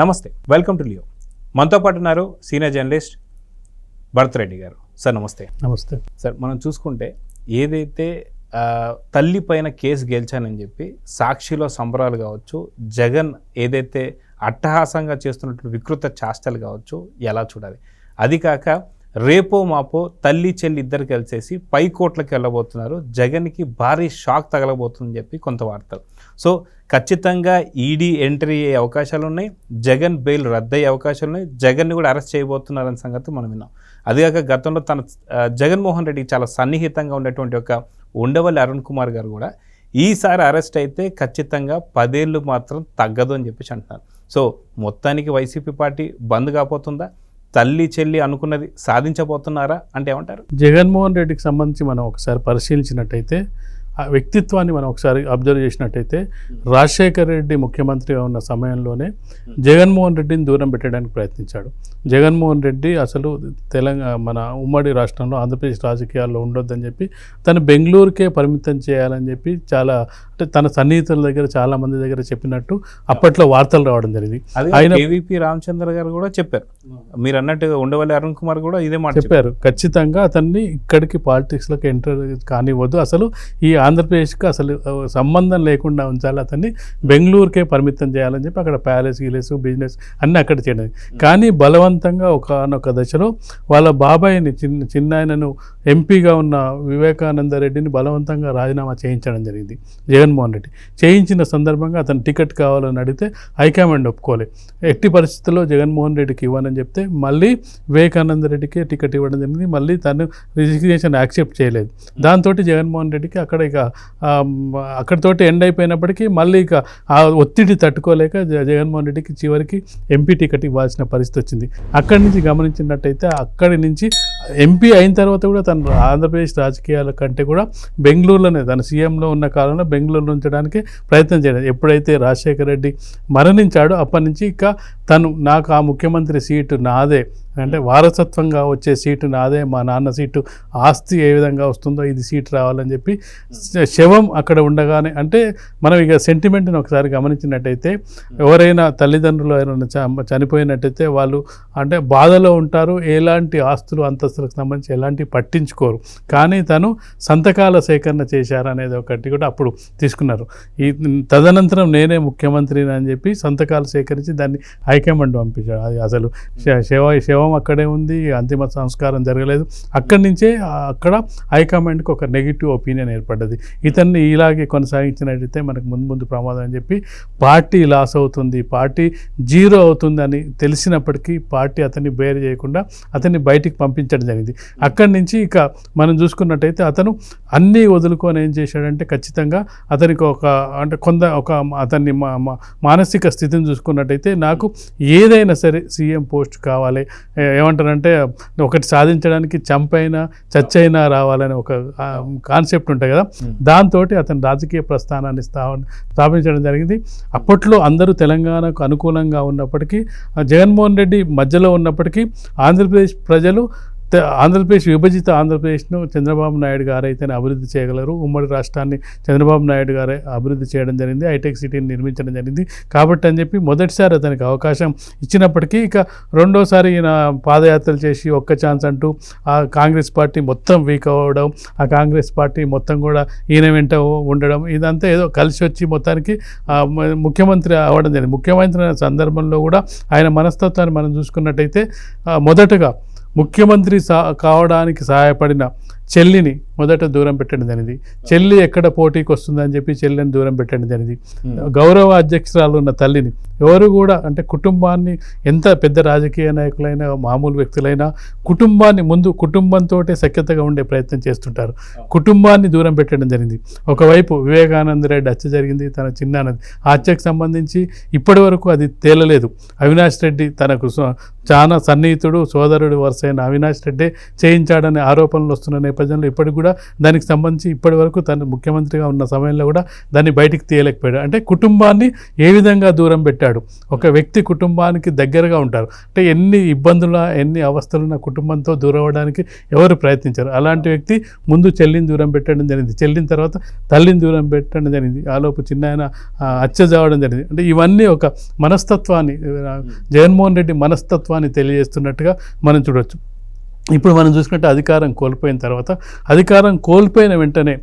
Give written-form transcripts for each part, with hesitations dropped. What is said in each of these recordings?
నమస్తే, welcome to Leo. మనతో పాటు ఉన్నారు సీనియర్ జర్నలిస్ట్ భరత్ రెడ్డి గారు. సార్ నమస్తే. నమస్తే సార్, మనం చూసుకుంటే ఏదైతే తల్లి పైన కేసు గెలిచానని చెప్పి సాక్షిలో సంబరాలు కావచ్చు, జగన్ ఏదైతే అట్టహాసంగా చేస్తున్నటువంటి వికృత చేష్టలు కావచ్చు, ఎలా చూడాలి? అది కాక రేపో మాపో తల్లి చెల్లి ఇద్దరు కలిసేసి పై కోట్లకి వెళ్ళబోతున్నారు, జగన్కి భారీ షాక్ తగలబోతుందని చెప్పి కొంత వార్తలు. సో ఖచ్చితంగా ఈడీ ఎంట్రీ అయ్యే అవకాశాలు ఉన్నాయి, జగన్ బెయిల్ రద్దయ్యే అవకాశాలు ఉన్నాయి, జగన్ని కూడా అరెస్ట్ చేయబోతున్నారనే సంగతి మనం విన్నాం. అదిగాక గతంలో తన జగన్మోహన్ రెడ్డికి చాలా సన్నిహితంగా ఉన్నటువంటి ఒక ఉండవల్లి అరుణ్ కుమార్ గారు కూడా ఈసారి అరెస్ట్ అయితే ఖచ్చితంగా 10 ఏళ్ళు మాత్రం తగ్గదు అని చెప్పేసి అంటున్నారు. సో మొత్తానికి వైసీపీ పార్టీ బంద్ కాపోతుందా? తల్లి చెల్లి అనుకున్నది సాధించబోతున్నారా అంటే ఏమంటారు? జగన్మోహన్ రెడ్డికి సంబంధించి మనం ఒకసారి పరిశీలించినట్టయితే, ఆ వ్యక్తిత్వాన్ని మనం ఒకసారి అబ్జర్వ్ చేసినట్టయితే, రాజశేఖర రెడ్డి ముఖ్యమంత్రిగా ఉన్న సమయంలోనే జగన్మోహన్ రెడ్డిని దూరం పెట్టడానికి ప్రయత్నించాడు. జగన్మోహన్ రెడ్డి అసలు మన ఉమ్మడి రాష్ట్రంలో ఆంధ్రప్రదేశ్ రాజకీయాల్లో ఉండొద్దని చెప్పి తను బెంగళూరుకే పరిమితం చేయాలని చెప్పి చాలా, అంటే తన సన్నిహితుల దగ్గర చాలా మంది దగ్గర చెప్పినట్టు అప్పట్లో వార్తలు రావడం జరిగింది. ఆయన కేవీపీ రామచంద్ర గారు కూడా చెప్పారు, మీరు అన్నట్టు ఉండవల్లి అరుణ్ కుమార్ కూడా ఇదే మాట చెప్పారు. ఖచ్చితంగా అతన్ని ఇక్కడికి పాలిటిక్స్లోకి ఎంటర్ కానివ్వద్దు, అసలు ఈ ఆంధ్రప్రదేశ్కి అసలు సంబంధం లేకుండా ఉంచాలి, అతన్ని బెంగళూరుకే పరిమితం చేయాలని చెప్పి అక్కడ ప్యాలెస్ గీలెస్ బిజినెస్ అన్నీ అక్కడ చేయడం. కానీ బలవంతంగా ఒకనొక దశలో వాళ్ళ బాబాయిని చిన్నాయనను ఎంపీగా ఉన్న వివేకానంద రెడ్డిని బలవంతంగా రాజీనామా చేయించడం జరిగింది జగన్మోహన్ రెడ్డి. చేయించిన సందర్భంగా అతను టికెట్ కావాలని అడిగితే హైకమాండ్ ఒప్పుకోలేదు. ఎట్టి పరిస్థితుల్లో జగన్మోహన్ రెడ్డికి ఇవ్వనని చెప్తే మళ్ళీ వివేకానంద రెడ్డికి టికెట్ ఇవ్వడం జరిగింది. మళ్ళీ తను రిజిగ్నేషన్ యాక్సెప్ట్ చేయలేదు. దాంతో జగన్మోహన్ రెడ్డికి అక్కడ అక్కడితోటి ఎండ్ అయిపోయినప్పటికీ మళ్ళీ ఇక ఆ ఒత్తిడి తట్టుకోలేక జగన్మోహన్ రెడ్డికి చివరికి ఎంపీ టికెట్ ఇవ్వాల్సిన పరిస్థితి వచ్చింది. అక్కడి నుంచి గమనించినట్టయితే, అక్కడి నుంచి ఎంపీ అయిన తర్వాత కూడా తను ఆంధ్రప్రదేశ్ రాజకీయాల కంటే కూడా బెంగళూరులోనే, తన సీఎంలో ఉన్న కాలంలో బెంగళూరులో ఉంచడానికి ప్రయత్నం చేయడం. ఎప్పుడైతే రాజశేఖర రెడ్డి మరణించాడో అప్పటి నుంచి ఇక తను, నాకు ఆ ముఖ్యమంత్రి సీటు నాదే, అంటే వారసత్వంగా వచ్చే సీటు నాదే, మా నాన్న సీటు ఆస్తి ఏ విధంగా వస్తుందో ఇది సీటు రావాలని చెప్పి శవం అక్కడ ఉండగానే, అంటే మనం ఇక సెంటిమెంట్ని ఒకసారి గమనించినట్టయితే, ఎవరైనా తల్లిదండ్రులు ఎవరైనా చనిపోయినట్టయితే వాళ్ళు అంటే బాధలో ఉంటారు, ఎలాంటి ఆస్తులు అంతస్తులకు సంబంధించి ఎలాంటి పట్టించుకోరు. కానీ తను సంతకాల సేకరణ చేశారనేది ఒకటి కూడా అప్పుడు తీసుకున్నారు. ఈ తదనంతరం నేనే ముఖ్యమంత్రిని అని చెప్పి సంతకాలు సేకరించి దాన్ని హైకమాండ్ పంపించాడు. అది అసలు శవం అక్కడే ఉంది, అంతిమ సంస్కారం జరగలేదు. అక్కడి నుంచే అక్కడ హైకమాండ్కి ఒక నెగిటివ్ ఒపీనియన్ ఏర్పడ్డది. ఇతన్ని ఇలాగే కొనసాగించినట్టయితే మనకు ముందు ప్రమాదం అని చెప్పి పార్టీ లాస్ అవుతుంది, పార్టీ జీరో అవుతుంది అని తెలిసినప్పటికీ పార్టీ అతన్ని బేర్ చేయకుండా అతన్ని బయటికి పంపించడం జరిగింది. అక్కడి నుంచి ఇక మనం చూసుకున్నట్టయితే అతను అన్నీ వదులుకొని ఏం చేశాడంటే, ఖచ్చితంగా అతనికి అతన్ని మానసిక స్థితిని చూసుకున్నట్టయితే, నాకు ఏదైనా సరే సీఎం పోస్ట్ కావాలి, ఏమంటారంటే ఒకటి సాధించడానికి చంపైనా చచ్చైనా రావాలని ఒక కాన్సెప్ట్ ఉంటాయి కదా, దాంతో అతను రాజకీయ ప్రస్థానాన్ని స్థాపించడం జరిగింది. అప్పట్లో అందరూ తెలంగాణకు అనుకూలంగా ఉన్నప్పటికీ, జగన్మోహన్ రెడ్డి మధ్యలో ఉన్నప్పటికీ ఆంధ్రప్రదేశ్ ప్రజలు ఆంధ్రప్రదేశ్ విభజిత ఆంధ్రప్రదేశ్ను చంద్రబాబు నాయుడు గారు అయితేనే అభివృద్ధి చేయగలరు, ఉమ్మడి రాష్ట్రాన్ని చంద్రబాబు నాయుడు గారే అభివృద్ధి చేయడం జరిగింది, హైటెక్ సిటీని నిర్మించడం జరిగింది కాబట్టి అని చెప్పి మొదటిసారి అతనికి అవకాశం ఇచ్చినప్పటికీ, ఇక రెండోసారి ఈయన పాదయాత్రలు చేసి ఒక్క ఛాన్స్ అంటూ ఆ కాంగ్రెస్ పార్టీ మొత్తం వీక్ అవ్వడం, ఆ కాంగ్రెస్ పార్టీ మొత్తం కూడా ఈయన వెంట ఉండడం, ఇదంతా ఏదో కలిసి వచ్చి మొత్తానికి ముఖ్యమంత్రి అవ్వడం జరిగింది. ముఖ్యమంత్రి అయిన సందర్భంలో కూడా ఆయన మనస్తత్వాన్ని మనం చూసుకున్నట్టయితే, మొదటగా ముఖ్యమంత్రి కావడానికి సహాయపడిన చెల్లిని మొదట దూరం పెట్టడం జరిగింది. చెల్లి ఎక్కడ పోటీకి వస్తుందని చెప్పి చెల్లిని దూరం పెట్టడం జరిగింది. గౌరవ అధ్యక్షురాలు ఉన్న తల్లిని ఎవరు కూడా, అంటే కుటుంబాన్ని, ఎంత పెద్ద రాజకీయ నాయకులైనా మామూలు వ్యక్తులైనా కుటుంబాన్ని ముందు కుటుంబంతో సఖ్యతగా ఉండే ప్రయత్నం చేస్తుంటారు, కుటుంబాన్ని దూరం పెట్టడం జరిగింది. ఒకవైపు వివేకానంద రెడ్డి హత్య జరిగింది, తన చిన్నాన్నది. ఆ హత్యకు సంబంధించి ఇప్పటి వరకు అది తేలలేదు. అవినాష్ రెడ్డి తనకు చాలా సన్నిహితుడు, సోదరుడు వరుసైన అవినాష్ రెడ్డి చేయించాడనే ఆరోపణలు వస్తున్న నేపథ్యంలో ఇప్పటికి కూడా కూడా దానికి సంబంధించి ఇప్పటి వరకు తను ముఖ్యమంత్రిగా ఉన్న సమయంలో కూడా దాన్ని బయటికి తీయలేకపోయాడు. అంటే కుటుంబాన్ని ఏ విధంగా దూరం పెట్టాడు. ఒక వ్యక్తి కుటుంబానికి దగ్గరగా ఉంటారు, అంటే ఎన్ని ఇబ్బందులు ఎన్ని అవస్థలున్న కుటుంబంతో దూరం అవ్వడానికి ఎవరు ప్రయత్నించారు. అలాంటి వ్యక్తి ముందు చెల్లిని దూరం పెట్టడం జరిగింది, చెల్లిన తర్వాత తల్లిని దూరం పెట్టడం జరిగింది, ఆలోపు చిన్న ఆయన హత్య చేయడం జరిగింది. అంటే ఇవన్నీ ఒక మనస్తత్వాన్ని, జగన్మోహన్ రెడ్డి మనస్తత్వాన్ని తెలియజేస్తున్నట్టుగా మనం చూడవచ్చు. ఇప్పుడు మనం చూసుకుంటే అధికారం కోల్పోయిన తర్వాత, అధికారం కోల్పోయిన వెంటనే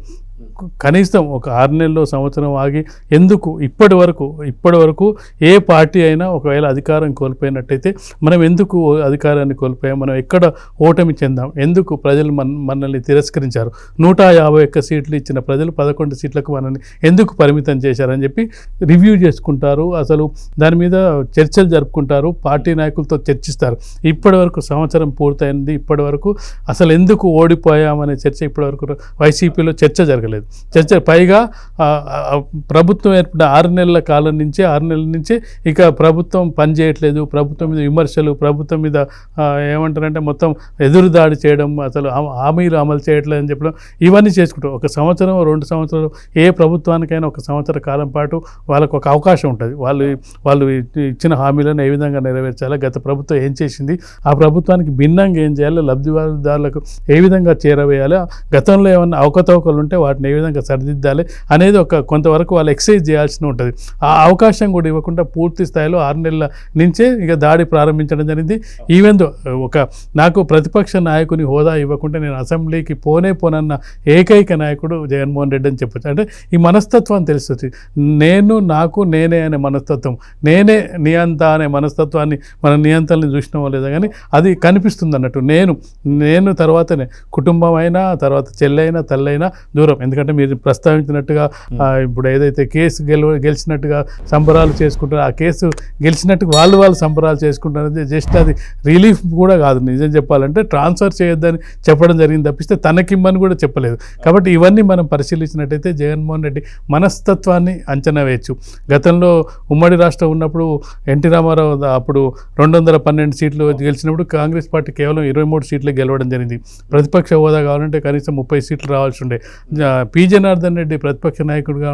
కనీసం ఒక 6 నెలలు సంవత్సరం ఆగి ఎందుకు ఇప్పటి వరకు ఏ పార్టీ అయినా ఒకవేళ అధికారం కోల్పోయినట్టయితే మనం ఎందుకు అధికారాన్ని కోల్పోయాం, మనం ఎక్కడ ఓటమి చెందాం, ఎందుకు ప్రజలు మనల్ని తిరస్కరించారు, 151 సీట్లు ఇచ్చిన ప్రజలు 11 సీట్లకు మనల్ని ఎందుకు పరిమితం చేశారని చెప్పి రివ్యూ చేసుకుంటారు. అసలు దాని మీద చర్చలు జరుపుకుంటారు, పార్టీ నాయకులతో చర్చిస్తారు. ఇప్పటి వరకు సంవత్సరం పూర్తయింది, ఇప్పటి వరకు అసలు ఎందుకు ఓడిపోయామనే చర్చ ఇప్పటివరకు వైసీపీలో చర్చ జరగలేదు. పైగా ప్రభుత్వం ఏర్పడిన 6 నెలల కాలం నుంచి 6 నెలల నుంచి ఇక ప్రభుత్వం పనిచేయట్లేదు, ప్రభుత్వం మీద విమర్శలు, ప్రభుత్వం మీద ఏమంటారంటే మొత్తం ఎదురుదాడి చేయడం, అసలు హామీలు అమలు చేయట్లేదు అని చెప్పడం, ఇవన్నీ చేసుకుంటాం. 1 సంవత్సరం 2 సంవత్సరాలు ఏ ప్రభుత్వానికైనా 1 సంవత్సర కాలం పాటు వాళ్ళకు ఒక అవకాశం ఉంటుంది. వాళ్ళు ఇచ్చిన హామీలను ఏ విధంగా నెరవేర్చాలి, గత ప్రభుత్వం ఏం చేసింది, ఆ ప్రభుత్వానికి భిన్నంగా ఏం చేయాలి, లబ్ధిదారులకు ఏ విధంగా చేరవేయాలి, గతంలో ఏమన్నా అవకతవకలు ఉంటే వాటిని ఏ విధంగా సరిదిద్దాలి అనేది కొంతవరకు వాళ్ళు ఎక్సైజ్ చేయాల్సి ఉంటుంది. ఆ అవకాశం కూడా ఇవ్వకుండా పూర్తి స్థాయిలో 6 నెలల నుంచే ఇక దాడి ప్రారంభించడం జరిగింది. ఈవెన్ నాకు ప్రతిపక్ష నాయకుని హోదా ఇవ్వకుండా నేను అసెంబ్లీకి పోనన్న ఏకైక నాయకుడు జగన్మోహన్ రెడ్డి అని చెప్పచ్చు. అంటే ఈ మనస్తత్వాన్ని తెలుస్తుంది. నేనే అనే మనస్తత్వం, నేనే నియంత అనే మనస్తత్వాన్ని మన నియంత్రణని చూసినామో లేదా కానీ అది కనిపిస్తుంది అన్నట్టు. నేను తర్వాతనే కుటుంబం అయినా, తర్వాత చెల్లైనా తల్లైనా దూరం. ఎందుకంటే మీరు ప్రస్తావించినట్టుగా ఇప్పుడు ఏదైతే కేసు గెలిచినట్టుగా సంబరాలు చేసుకుంటారో, ఆ కేసు గెలిచినట్టుగా వాళ్ళు సంబరాలు చేసుకుంటారు. జస్ట్ అది రిలీఫ్ కూడా కాదు, నిజం చెప్పాలంటే ట్రాన్స్ఫర్ చేయొద్దని చెప్పడం జరిగింది తప్పిస్తే తనకిమ్మని కూడా చెప్పలేదు. కాబట్టి ఇవన్నీ మనం పరిశీలించినట్టయితే జగన్మోహన్ రెడ్డి మనస్తత్వాన్ని అంచనా వేయచ్చు. గతంలో ఉమ్మడి రాష్ట్రం ఉన్నప్పుడు ఎన్టీ రామారావు అప్పుడు 212 సీట్లు గెలిచినప్పుడు కాంగ్రెస్ పార్టీ కేవలం 23 సీట్లు గెలవడం జరిగింది. ప్రతిపక్ష హోదా కావాలంటే కనీసం 30 సీట్లు రావాల్సి ఉండే. పి జనార్దన్ రెడ్డి ప్రతిపక్ష నాయకుడిగా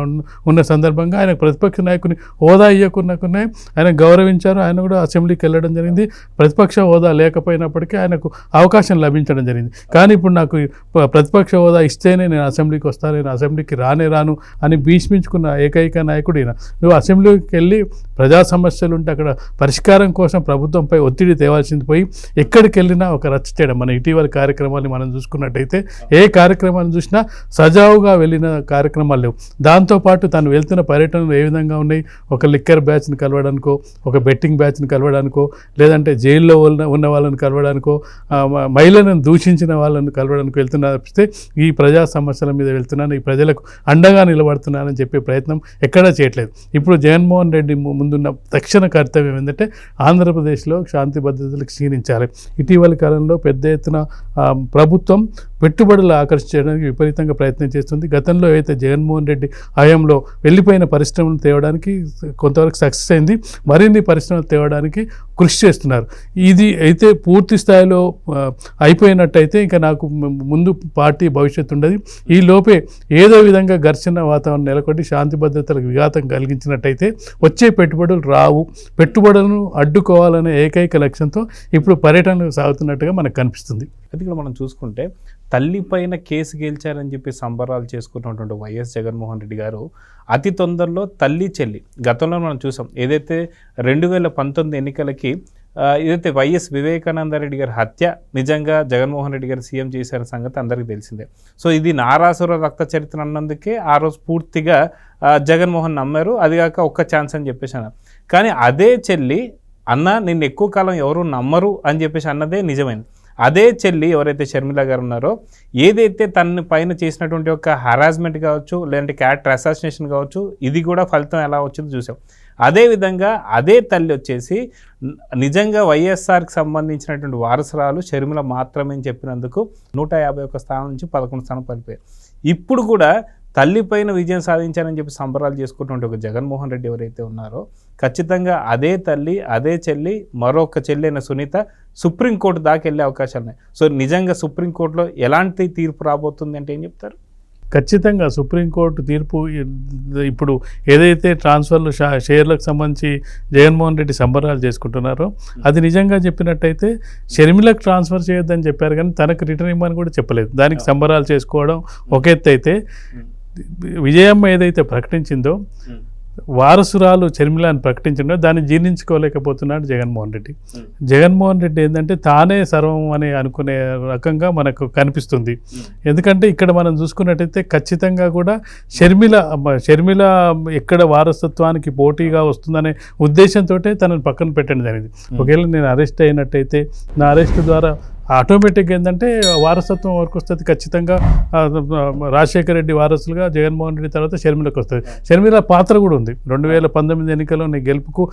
ఉన్న సందర్భంగా ఆయన ప్రతిపక్ష నాయకుని హోదా ఇవ్వకున్నకునే ఆయన గౌరవించారు. ఆయన కూడా అసెంబ్లీకి వెళ్ళడం జరిగింది. ప్రతిపక్ష హోదా లేకపోయినప్పటికీ ఆయనకు అవకాశం లభించడం జరిగింది. కానీ ఇప్పుడు నాకు ప్రతిపక్ష హోదా ఇస్తేనే నేను అసెంబ్లీకి వస్తాను, నేను అసెంబ్లీకి రాను అని భీష్మించుకున్న ఏకైక నాయకుడు ఈయన. నువ్వు అసెంబ్లీకి వెళ్ళి ప్రజా సమస్యలు ఉంటే అక్కడ పరిష్కారం కోసం ప్రభుత్వంపై ఒత్తిడి తేవాల్సింది పోయి ఎక్కడికి వెళ్ళినా ఒక రచ్చ చేయడం. మన ఇటీవల కార్యక్రమాన్ని మనం చూసుకున్నట్టయితే ఏ కార్యక్రమాన్ని చూసినా సజావుగా వెళ్ళిన కార్యక్రమాలు లేవు. దాంతోపాటు తను వెళ్తున్న పర్యటనలు ఏ విధంగా ఉన్నాయి, ఒక లిక్కర్ బ్యాచ్ని కలవడానికో, ఒక బెట్టింగ్ బ్యాచ్ని కలవడానికో, లేదంటే జైల్లో ఉన్న వాళ్ళని కలవడానికో, మహిళలను దూషించిన వాళ్ళని కలవడానికి వెళ్తున్నా తప్పిస్తే ఈ ప్రజా సమస్యల మీద వెళ్తున్నాను, ఈ ప్రజలకు అండగా నిలబడుతున్నానని చెప్పే ప్రయత్నం ఎక్కడా చేయట్లేదు. ఇప్పుడు జగన్మోహన్ రెడ్డి ముందున్న తక్షణ కర్తవ్యం ఏంటంటే ఆంధ్రప్రదేశ్లో శాంతి భద్రతలు క్షీణించాలి. ఇటీవలి కాలంలో పెద్ద ఎత్తున ప్రభుత్వం పెట్టుబడులు ఆకర్షించడానికి విపరీతంగా ప్రయత్నం చేస్తుంది. గతంలో అయితే జగన్మోహన్ రెడ్డి హయాంలో వెళ్ళిపోయిన పరిశ్రమలు తేవడానికి కొంతవరకు సక్సెస్ అయింది, మరిన్ని పరిశ్రమలు తేవడానికి కృషి చేస్తున్నారు. ఇది అయితే పూర్తి స్థాయిలో అయిపోయినట్టయితే ఇంకా నాకు ముందు పార్టీ భవిష్యత్తు ఉండదు. ఈ లోపే ఏదో విధంగా ఘర్షణ వాతావరణం నెలకొట్టి శాంతి భద్రతలకు విఘాతం కలిగించినట్టయితే వచ్చే పెట్టుబడులు రావు. పెట్టుబడులను అడ్డుకోవాలనే ఏకైక లక్ష్యంతో ఇప్పుడు పర్యటనలు సాగుతున్నట్టుగా మనకు కనిపిస్తుంది. అది కూడా మనం చూసుకుంటే తల్లిపైన కేసు గెలిచారని చెప్పి సంబరాలు చేసుకున్నటువంటి వైఎస్ జగన్మోహన్ రెడ్డి గారు అతి తొందరలో తల్లి చెల్లి గతంలో మనం చూసాం. ఏదైతే 2019 ఎన్నికలకి ఏదైతే వైఎస్ వివేకానంద రెడ్డి గారి హత్య నిజంగా జగన్మోహన్ రెడ్డి గారు సీఎం చేశారన్న సంగతి అందరికీ తెలిసిందే. సో ఇది నారాసుర రక్త చరిత్ర అన్నందుకే ఆ రోజు పూర్తిగా జగన్మోహన్ నమ్మారు. అది కాక ఒక్క ఛాన్స్ అని చెప్పేసి అన్నారు. కానీ అదే చెల్లి అన్న నిన్ను ఎక్కువ కాలం ఎవరు నమ్మరు అని చెప్పేసి అన్నదే నిజమైంది. అదే చెల్లి ఎవరైతే షర్మిల గారు ఉన్నారో, ఏదైతే తన పైన చేసినటువంటి ఒక హరాస్మెంట్ కావచ్చు, లేదంటే క్యారెక్టర్ అసాసినేషన్ కావచ్చు, ఇది కూడా ఫలితం ఎలా వచ్చిందో చూసాం. అదేవిధంగా అదే తల్లి వచ్చేసి నిజంగా వైఎస్ఆర్కి సంబంధించినటువంటి వారసురాలు షర్మిల మాత్రమే అని చెప్పినందుకు 151 స్థానం నుంచి 11 స్థానం పడిపోయారు. ఇప్పుడు కూడా తల్లి పైన విజయం సాధించానని చెప్పి సంబరాలు చేసుకుంటుంటే ఒక జగన్మోహన్ రెడ్డి ఎవరైతే ఉన్నారో ఖచ్చితంగా అదే తల్లి అదే చెల్లి మరొక చెల్లి అయిన సునీత సుప్రీంకోర్టు దాకా వెళ్ళే అవకాశాలు ఉన్నాయి. సో నిజంగా సుప్రీంకోర్టులో ఎలాంటి తీర్పు రాబోతుంది అంటే ఏం చెప్తారు? ఖచ్చితంగా సుప్రీంకోర్టు తీర్పు ఇప్పుడు ఏదైతే ట్రాన్స్ఫర్లు షేర్లకు సంబంధించి జగన్మోహన్ రెడ్డి సంబరాలు చేసుకుంటున్నారో అది నిజంగా చెప్పినట్టయితే షర్మిలకు ట్రాన్స్ఫర్ చేయొద్దని చెప్పారు, కానీ తనకు రిటర్న్ ఇవ్వమని కూడా చెప్పలేదు. దానికి సంబరాలు చేసుకోవడం ఒక ఎత్తు అయితే, విజయమ్మ ఏదైతే ప్రకటించిందో వారసురాలు షర్మిల అని ప్రకటించిందో దాన్ని జీర్ణించుకోలేకపోతున్నాడు జగన్మోహన్ రెడ్డి. జగన్మోహన్ రెడ్డి ఏంటంటే తానే సర్వం అని అనుకునే రకంగా మనకు కనిపిస్తుంది. ఎందుకంటే ఇక్కడ మనం చూసుకున్నట్టయితే ఖచ్చితంగా కూడా షర్మిల ఎక్కడ వారసత్వానికి పోటీగా వస్తుందనే ఉద్దేశంతో తనని పక్కన పెట్టండి జరిగింది. ఒకవేళ నేను అరెస్ట్ అయినట్టయితే నా అరెస్ట్ ద్వారా ఆటోమేటిక్గా ఏంటంటే వారసత్వం వరకు వస్తుంది. ఖచ్చితంగా రాజశేఖర రెడ్డి వారసులుగా జగన్మోహన్ రెడ్డి తర్వాత షర్మిలకు వస్తుంది. షర్మిల పాత్ర కూడా ఉంది. 2019 ఎన్నికల్లో నీ గెలుపుకు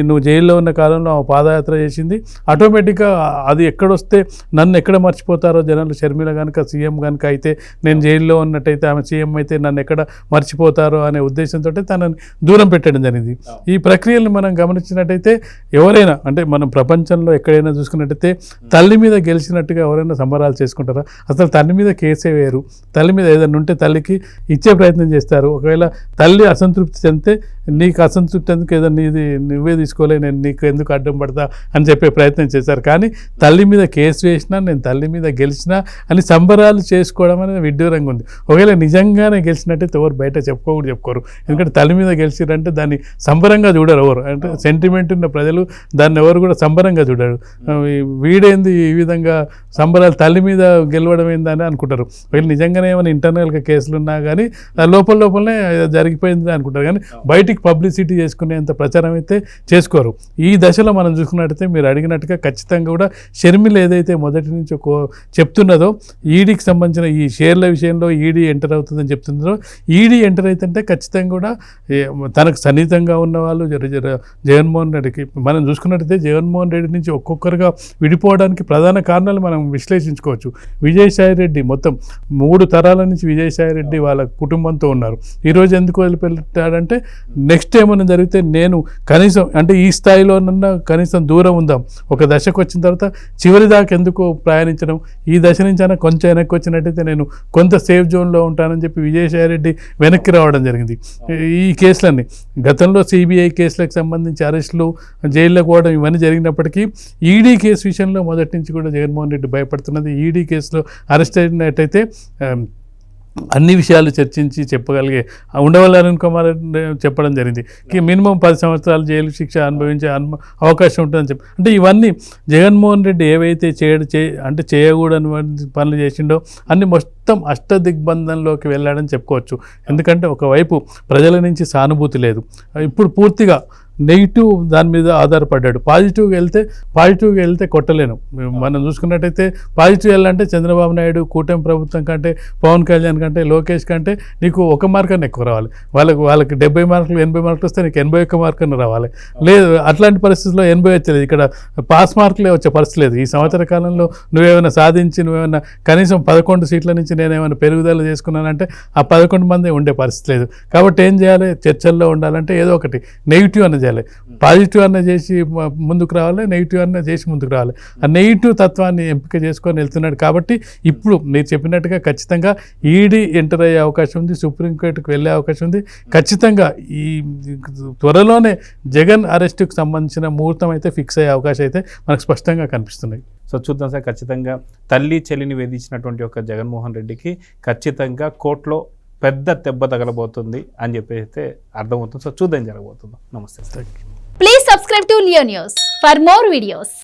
నువ్వు జైల్లో ఉన్న కాలంలో ఆమె పాదయాత్ర చేసింది. ఆటోమేటిక్గా అది ఎక్కడొస్తే నన్ను ఎక్కడ మర్చిపోతారో జనాలు, షర్మిల కనుక సీఎం కనుక అయితే, నేను జైల్లో ఉన్నట్టయితే ఆమె సీఎం అయితే నన్ను ఎక్కడ మర్చిపోతారో అనే ఉద్దేశంతో తనని దూరం పెట్టడం జరిగింది. ఈ ప్రక్రియలను మనం గమనించినట్టయితే ఎవరైనా అంటే మనం ప్రపంచంలో ఎక్కడైనా చూసుకున్నట్టయితే తల్లి మీద గెలిచినట్టుగా ఎవరైనా సంబరాలు చేసుకుంటారా? అసలు తల్లి మీద కేసే వేరు. తల్లి మీద ఏదైనా ఉంటే తల్లికి ఇచ్చే ప్రయత్నం చేస్తారు. ఒకవేళ తల్లి అసంతృప్తి చెందితే నీకు అసంతృప్తి ఎందుకు, ఏదైనా నీది నువ్వే తీసుకోలే, నేను నీకు ఎందుకు అడ్డం పడతా అని చెప్పే ప్రయత్నం చేశారు. కానీ తల్లి మీద కేసు వేసినా, నేను తల్లి మీద గెలిచినా అని సంబరాలు చేసుకోవడం అనేది విడ్డూరంగా ఉంది. ఒకవేళ నిజంగానే గెలిచినట్టయితే ఎవరు బయట చెప్పుకోరు. ఎందుకంటే తల్లి మీద గెలిచిరంటే దాన్ని సంబరంగా చూడరు ఎవరు. అంటే సెంటిమెంట్ ఉన్న ప్రజలు దాన్ని ఎవరు కూడా సంబరంగా చూడరు. వీడేంది ఈ విధంగా సంబరాలు తల్లి మీద గెలవడం ఏందని అనుకుంటారు. వీళ్ళు నిజంగానే ఏమైనా ఇంటర్నల్గా కేసులు ఉన్నా కానీ లోపలనే జరిగిపోయింది అనుకుంటారు. కానీ బయటికి పబ్లిసిటీ చేసుకునేంత ప్రచారం అయితే చేసుకోరు. ఈ దశలో మనం చూసుకున్నట్టయితే మీరు అడిగినట్టుగా ఖచ్చితంగా కూడా షర్మిల ఏదైతే మొదటి నుంచి చెప్తున్నదో ఈడీకి సంబంధించిన ఈ షేర్ల విషయంలో ఈడీ ఎంటర్ అవుతుందని చెప్తున్నదో, ఈడీ ఎంటర్ అవుతుంటే ఖచ్చితంగా కూడా తనకు సన్నిహితంగా ఉన్న వాళ్ళు జగన్మోహన్ రెడ్డికి మనం చూసుకున్నట్టయితే జగన్మోహన్ రెడ్డి నుంచి ఒక్కొక్కరుగా విడిపోవడానికి ప్రధాన కారణాలు మనం విశ్లేషించుకోవచ్చు. విజయసాయి రెడ్డి మొత్తం 3 తరాల నుంచి విజయసాయి రెడ్డి వాళ్ళ కుటుంబంతో ఉన్నారు. ఈరోజు ఎందుకు వదిలిపెట్టాడంటే నెక్స్ట్ ఏమైనా జరిగితే నేను కనీసం అంటే ఈ స్థాయిలోనన్నా కనీసం దూరం ఉందాం, ఒక దశకు వచ్చిన తర్వాత చివరి దాకా ఎందుకు ప్రయాణించడం, ఈ దశ నుంచి అయినా కొంచెం వెనక్కి వచ్చినట్టయితే నేను కొంత సేఫ్ జోన్లో ఉంటానని చెప్పి విజయసాయి రెడ్డి వెనక్కి రావడం జరిగింది. ఈ కేసులన్నీ గతంలో సిబిఐ కేసులకు సంబంధించి అరెస్టులు, జైల్లో పోవడం ఇవన్నీ జరిగినప్పటికీ ఈడీ కేసు విషయంలో మొదటి నుంచి కూడా జగన్మోహన్ రెడ్డి భయపడుతున్నది. ఈడీ కేసులో అరెస్ట్ అయినట్టయితే అన్ని విషయాలు చర్చించి చెప్పగలిగే ఉండవల్లని కుమార్ చెప్పడం జరిగింది. మినిమం 10 సంవత్సరాలు జైలు శిక్ష అనుభవించే అవకాశం ఉంటుందని చెప్పి, అంటే ఇవన్నీ జగన్మోహన్ రెడ్డి ఏవైతే చేయకూడని పనులు చేసిండో అన్ని మొత్తం అష్టదిగ్బంధంలోకి వెళ్ళాడని చెప్పుకోవచ్చు. ఎందుకంటే ఒకవైపు ప్రజల నుంచి సానుభూతి లేదు, ఇప్పుడు పూర్తిగా నెగిటివ్ దాని మీద ఆధారపడ్డాడు. పాజిటివ్గా వెళ్తే కొట్టలేను. మనం చూసుకున్నట్టయితే పాజిటివ్ వెళ్ళాలంటే చంద్రబాబు నాయుడు కూటమి ప్రభుత్వం కంటే, పవన్ కళ్యాణ్ కంటే, లోకేష్ కంటే నీకు 1 మార్క్ అన్న ఎక్కువ రావాలి. వాళ్ళకి 70 మార్కులు 80 మార్కులు వస్తే నీకు 81 మార్క్ అన్న రావాలి. లేదు అట్లాంటి పరిస్థితుల్లో 80 వచ్చలేదు. ఇక్కడ పాస్ మార్కులే వచ్చే పరిస్థితి లేదు. ఈ సంవత్సర కాలంలో నువ్వేమైనా సాధించి నువ్వేమైనా కనీసం 11 సీట్ల నుంచి నేనేమైనా పెరుగుదల చేసుకున్నానంటే ఆ 11 మంది ఉండే పరిస్థితి లేదు. కాబట్టి ఏం చేయాలి? చర్చల్లో ఉండాలంటే ఏదో ఒకటి నెగిటివ్ అన్న చేయాలి. పాజిటివ్ అన్న చేసి ముందుకు రావాలి, నెగిటివ్ అన్న చేసి ముందుకు రావాలి. ఆ నెగిటివ్ తత్వాన్ని ఎంపిక చేసుకొని వెళ్తున్నాడు. కాబట్టి ఇప్పుడు మీరు చెప్పినట్టుగా ఖచ్చితంగా ఈడీ ఎంటర్ అయ్యే అవకాశం ఉంది, సుప్రీంకోర్టుకు వెళ్ళే అవకాశం ఉంది. ఖచ్చితంగా ఈ త్వరలోనే జగన్ అరెస్టుకు సంబంధించిన ముహూర్తం అయితే ఫిక్స్ అయ్యే అవకాశం అయితే మనకు స్పష్టంగా కనిపిస్తున్నాయి. సో చూద్దాం సార్, ఖచ్చితంగా తల్లి చెల్లిని వేధించినటువంటి ఒక జగన్మోహన్ రెడ్డికి ఖచ్చితంగా కోర్టులో పెద్ద దెబ్బ తగలబోతుంది అని చెప్పి అయితే అర్థమవుతుంది. సో చూద్దాం జరగబోతుందో. నమస్తే. Please subscribe to Leo news for more videos.